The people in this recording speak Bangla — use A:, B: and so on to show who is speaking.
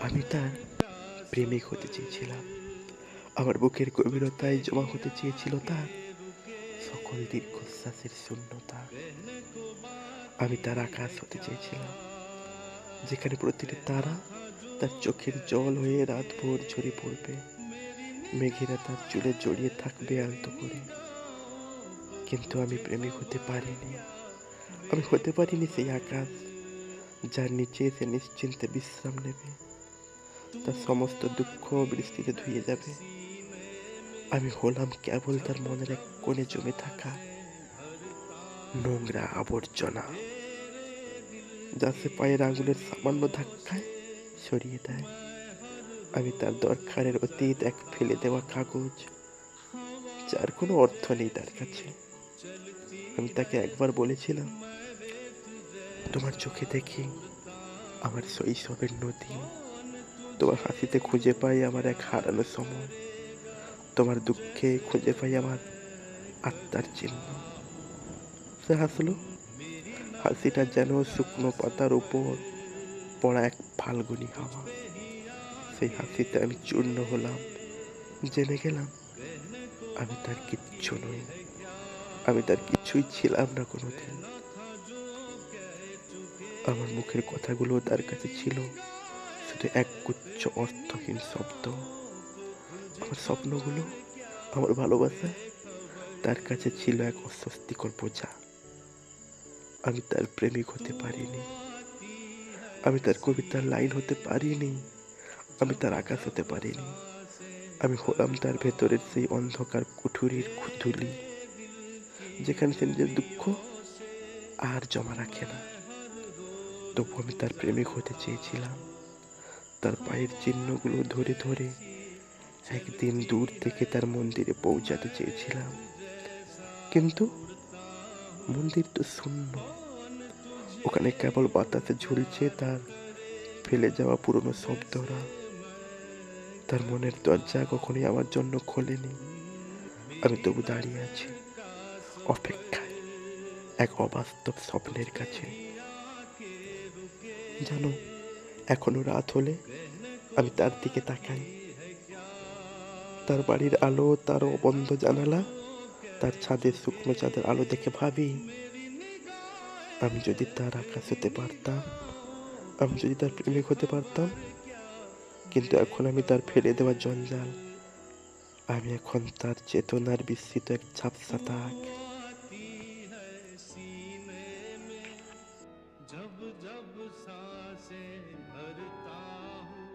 A: আমি তার প্রেমিক হতে চেয়েছিলাম। আমার বুকের গভীরতায় জমা হতে চেয়েছিল তার সকল দীর্ঘশ্বাসের শূন্যতা। আমি তার আকাশ হতে চেয়েছিলাম, যেখানে প্রতিটি তারা তার চোখের জল হয়ে রাতভর ঝরে পড়বে, মেঘেরা তার চুলে জড়িয়ে থাকবে আলতো করে। কিন্তু আমি প্রেমিক হতে পারিনি। আমি হতে পারিনি সেই আকাশ যার নিচে সে নিশ্চিন্তে বিশ্রাম নেবে, তার সমস্ত দুঃখ বৃষ্টিতে ধুয়ে যাবে। আমি হলাম কেবল তার মনের এক কোণে জমে থাকা নোংরা আবর্জনা, যা সে পায়ের আঙুলের সামান্য ধাক্কায় সরিয়ে দেয়। আমি তার দরকারের অতীত, এক ফেলে দেওয়া কাগজ যার কোনো অর্থ নেই তার কাছে। আমি তাকে একবার বলেছিলাম, তোমার চোখে দেখি আমার শৈশবের নদী, তোমার হাসিতে খুঁজে পাই আমার এক হারানো সময়, তোমার দুঃখে খুঁজে পাই আমার আত্মার চিহ্ন। সে হাসলো, হাসিটা যেন শুকনো পাতার উপর পড়া এক ফাল্গুনী হাওয়া। সেই হাসিতে আমি চূর্ণ হলাম, জেনে গেলাম আমি তার কিচ্ছু নই, আমি তার কিছুই ছিলাম না কোনোদিন। আমার মুখের কথাগুলো তার কাছে ছিল শুধু একগুচ্ছ অর্থহীন শব্দ। আমার স্বপ্নগুলো, আমার ভালোবাসা তার কাছে ছিল এক অস্বস্তিকর বোঝা। আমি তার প্রেমিক হতে পারিনি, আমি তার কবিতার লাইন হতে পারিনি, আমি তার আকাশ হতে পারিনি। আমি হলাম তার ভেতরের সেই অন্ধকার কুঠুরির ধুলি, যেখানে সে নিজের দুঃখ আর জমা রাখে না। তবু আমি তার প্রেমিক হতে চেয়েছিলাম, তার পায়ের চিহ্নগুলো ধরে ধরে একদিন দূর থেকে তার মন্দিরে পৌঁছাতে চেয়েছিলাম। কিন্তু মন্দির তো শূন্য, ওখানে কেবল বাতাসে ঝুলছে তার ফেলে যাওয়া পুরনো শব্দরা। তার মনের দরজা কখনোই আমার জন্য খোলেনি। আমি তবু দাঁড়িয়ে আছি অপেক্ষায়, এক অবাস্তব স্বপ্নের কাছে। জানো, এখনো রাত হলে আমি তার দিকে তাকাই, তার বাড়ির আলো, তার বন্ধ জানালা, তার ছাদের শুকনো চাঁদের আলো দেখে ভাবি, আমি যদি তার আকাশ হতে পারতাম, আমি যদি তার প্রেমিক হতে পারতাম। কিন্তু এখন আমি তার ফেলে দেওয়া জঞ্জাল, আমি এখন তার চেতনার বিস্মৃত এক ঝাপসা দাগ।
B: जब जब सांसें भरता हूँ